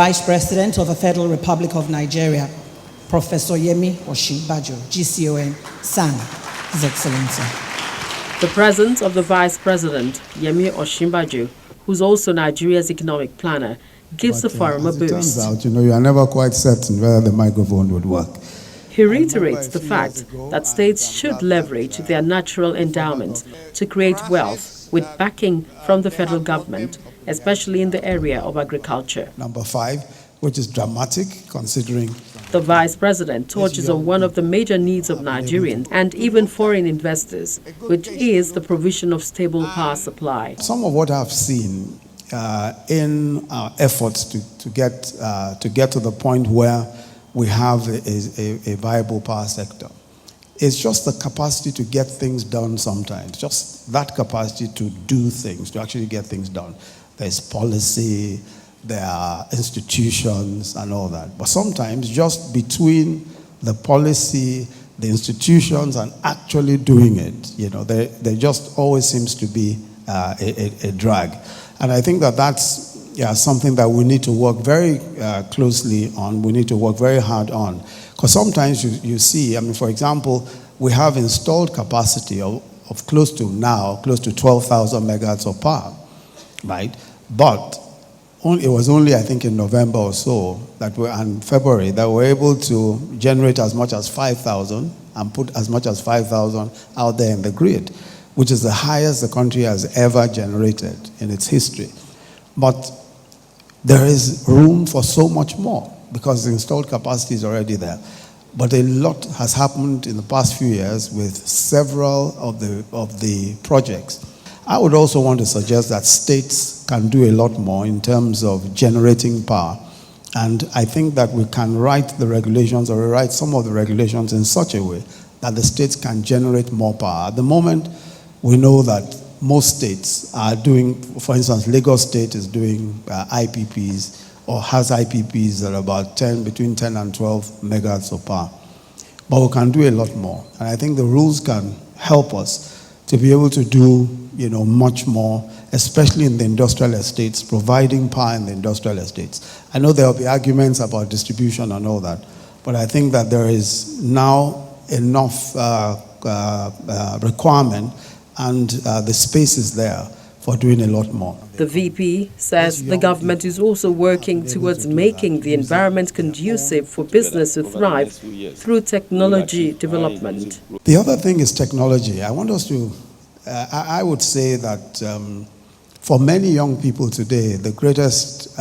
Vice President of the Federal Republic of Nigeria, Professor Yemi Osinbajo, GCON, SAN, His Excellency. The presence of the Vice President, Yemi Osinbajo, who's also Nigeria's economic planner, gives the forum a boost. It turns out, you are never quite certain whether the microphone would work. He reiterates the fact that states should leverage their natural endowments to create wealth with backing from the federal government, especially in the area of agriculture. Number 5, which is dramatic considering the Vice President touches on one of the major needs of Nigerians and even foreign investors, which is the provision of stable power supply. Some of what I've seen in our efforts to get to the point where we have a viable power sector is just the capacity to get things done sometimes, just that capacity to do things, to actually get things done. There's policy, there are institutions and all that. But sometimes just between the policy, the institutions and actually doing it, there just always seems to be a drag. And I think that's something that we need to work very closely on. We need to work very hard on. Because sometimes you see, for example, we have installed capacity of close to 12,000 megawatts of power, right? But it was only, I think, in November or so, and February, that we're able to generate as much as 5,000 and put as much as 5,000 out there in the grid, which is the highest the country has ever generated in its history. But there is room for so much more because the installed capacity is already there. But a lot has happened in the past few years with several of the projects. I would also want to suggest that states can do a lot more in terms of generating power. And I think that we can write the regulations or rewrite some of the regulations in such a way that the states can generate more power. At the moment, we know that most states are doing, for instance, Lagos State is doing IPPs or has IPPs that are about between 10 and 12 megawatts of power. But we can do a lot more. And I think the rules can help us to be able to do much more, especially in the industrial estates, providing power in the industrial estates. I know there will be arguments about distribution and all that, but I think that there is now enough requirement and the space is there for doing a lot more. The VP says the government is also working towards making the environment conducive for business to thrive through technology development. The other thing is technology. I want us to I would say that for many young people today, the greatest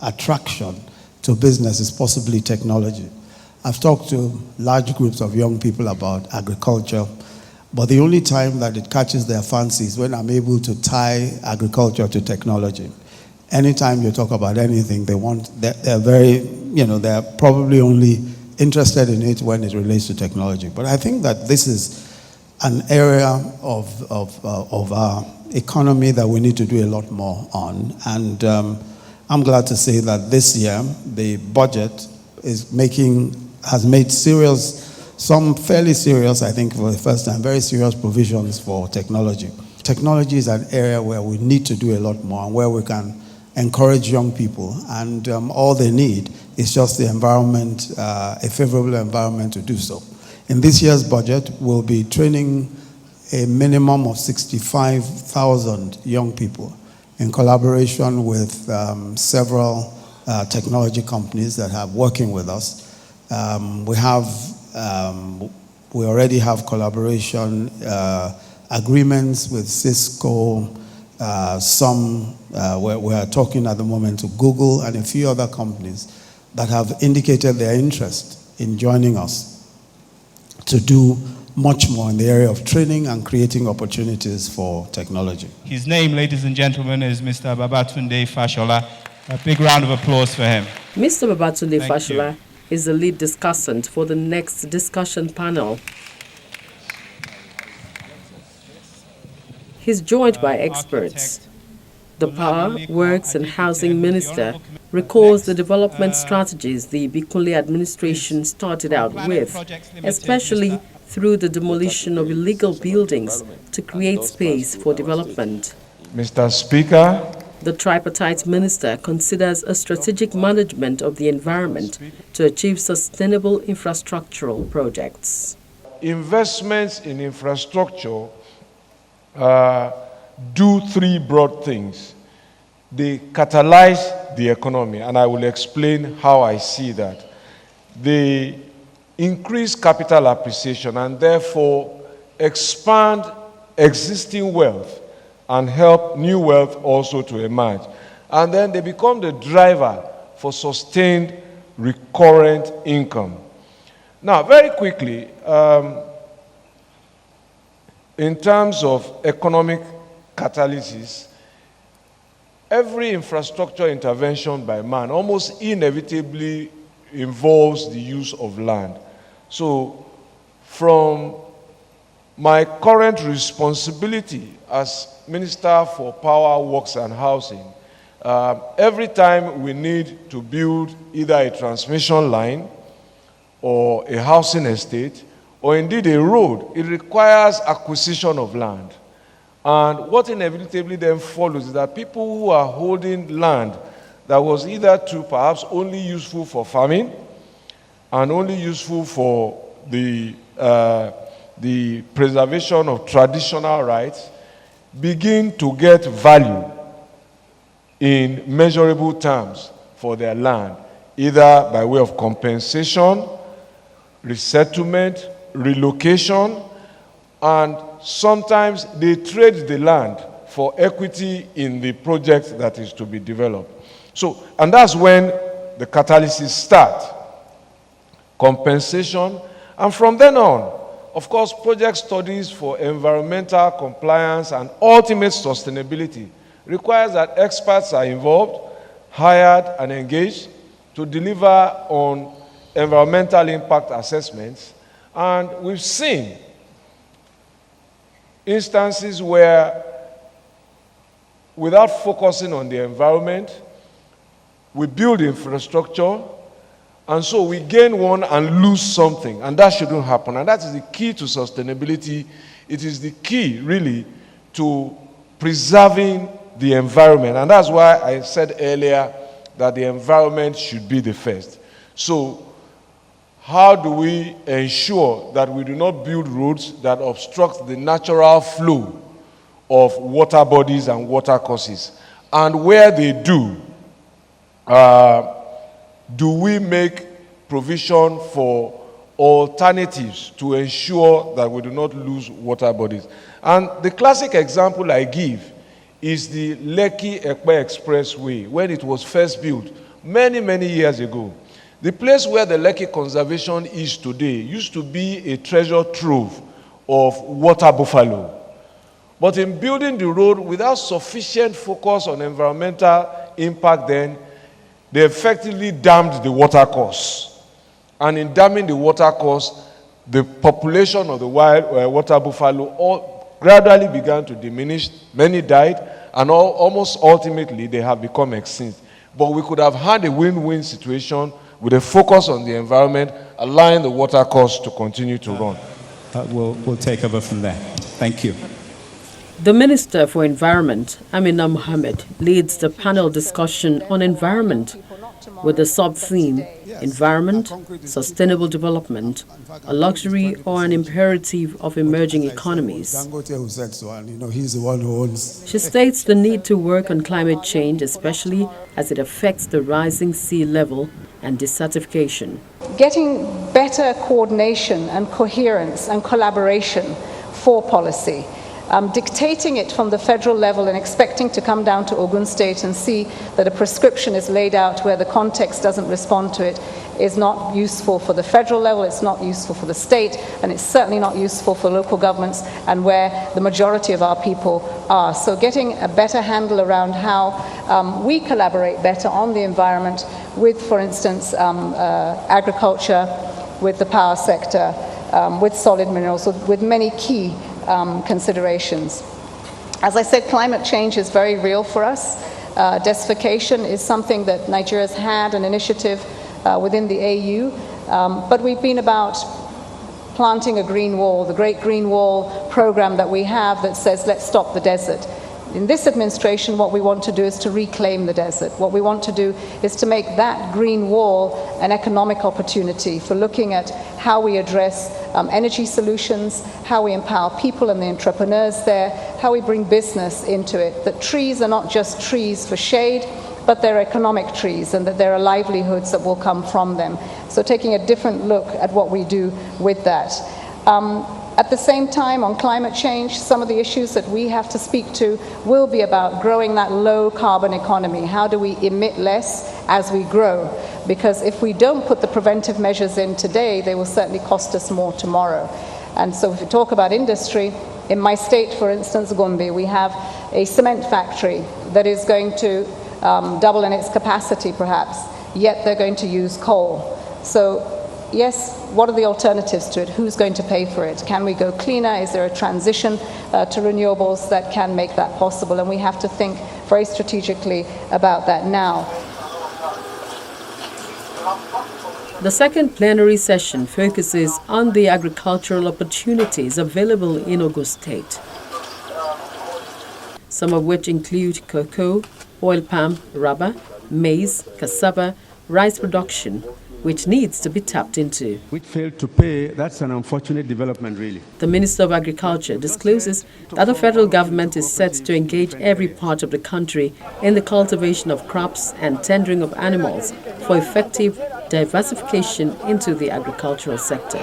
attraction to business is possibly technology. I've talked to large groups of young people about agriculture, but the only time that it catches their fancy is when I'm able to tie agriculture to technology. Anytime you talk about anything, they're probably only interested in it when it relates to technology. But I think that this is an area of our economy that we need to do a lot more on. And I'm glad to say that this year, the budget has made some fairly serious, I think for the first time, very serious provisions for technology. Technology is an area where we need to do a lot more and where we can encourage young people. And all they need is just the environment, a favorable environment to do so. In this year's budget, we'll be training a minimum of 65,000 young people in collaboration with several technology companies that are working with us. We already have collaboration agreements with Cisco. We are talking at the moment to Google and a few other companies that have indicated their interest in joining us to do much more in the area of training and creating opportunities for technology. His name, ladies and gentlemen, is Mr. Babatunde Fashola. A big round of applause for him. Mr. Babatunde Fashola is the lead discussant for the next discussion panel. He's joined by experts. The Power, Works and Housing Minister recalls the development strategies the Bikunle administration started out with, especially through the demolition of illegal buildings to create space for development. Mr. Speaker, The tripartite minister considers a strategic management of the environment to achieve sustainable infrastructural projects. Investments in infrastructure do three broad things. They catalyze the economy, and I will explain how I see that. They increase capital appreciation and therefore expand existing wealth and help new wealth also to emerge. And then they become the driver for sustained recurrent income. Now, very quickly, in terms of economic catalysis, every infrastructure intervention by man almost inevitably involves the use of land. So, from my current responsibility as Minister for Power, Works and Housing, every time we need to build either a transmission line or a housing estate or indeed a road, it requires acquisition of land. And what inevitably then follows is that people who are holding land that was either to perhaps only useful for farming and only useful for the preservation of traditional rights begin to get value in measurable terms for their land, either by way of compensation, resettlement, relocation, and sometimes they trade the land for equity in the project that is to be developed. So, and that's when the catalysis starts. Compensation, and from then on, of course, project studies for environmental compliance and ultimate sustainability requires that experts are involved, hired and engaged to deliver on environmental impact assessments. And we've seen instances where, without focusing on the environment, we build infrastructure, and so we gain one and lose something, and that shouldn't happen. And that is the key to sustainability. It is the key, really, to preserving the environment. And that's why I said earlier that the environment should be the first. So, how do we ensure that we do not build roads that obstruct the natural flow of water bodies and water courses? And where they do we make provision for alternatives to ensure that we do not lose water bodies? And the classic example I give is the Lekki-Epe Expressway, when it was first built many, many years ago. The place where the Lekki Conservation is today used to be a treasure trove of water buffalo. But in building the road without sufficient focus on environmental impact then, they effectively dammed the water course. And in damming the water course, the population of the wild water buffalo all gradually began to diminish. Many died, and almost ultimately they have become extinct. But we could have had a win-win situation with a focus on the environment, allowing the water course to continue to run. We'll take over from there. Thank you. The Minister for Environment, Amina Mohammed, leads the panel discussion on environment with the sub-theme, Environment, Sustainable Development, a luxury or an imperative of emerging economies. She states the need to work on climate change, especially as it affects the rising sea level and desertification. Getting better coordination and coherence and collaboration for policy. Dictating it from the federal level and expecting to come down to Ogun State and see that a prescription is laid out where the context doesn't respond to it is not useful for the federal level, it's not useful for the state, and it's certainly not useful for local governments and where the majority of our people are. So getting a better handle around how we collaborate better on the environment with, for instance, agriculture, with the power sector, with solid minerals, with many key considerations. As I said, climate change is very real for us. Desertification is something that Nigeria's had an initiative within the AU, but we've been about planting a green wall, the Great Green Wall program that we have that says let's stop the desert. In this administration, what we want to do is to reclaim the desert. What we want to do is to make that green wall an economic opportunity for looking at how we address energy solutions, how we empower people and the entrepreneurs there, how we bring business into it. That trees are not just trees for shade, but they're economic trees, and that there are livelihoods that will come from them. So taking a different look at what we do with that. At the same time, on climate change, some of the issues that we have to speak to will be about growing that low carbon economy. How do we emit less as we grow? Because if we don't put the preventive measures in today, they will certainly cost us more tomorrow. And so if we talk about industry, in my state, for instance, Gombe, we have a cement factory that is going to double in its capacity perhaps, yet they're going to use coal. So yes, what are the alternatives to it? Who's going to pay for it? Can we go cleaner? Is there a transition to renewables that can make that possible? And we have to think very strategically about that now. The second plenary session focuses on the agricultural opportunities available in Ogun State, some of which include cocoa, oil palm, rubber, maize, cassava, rice production, which needs to be tapped into. Which failed to pay, that's an unfortunate development, really. The Minister of Agriculture discloses that the federal government is set to engage every part of the country in the cultivation of crops and tendering of animals for effective diversification into the agricultural sector.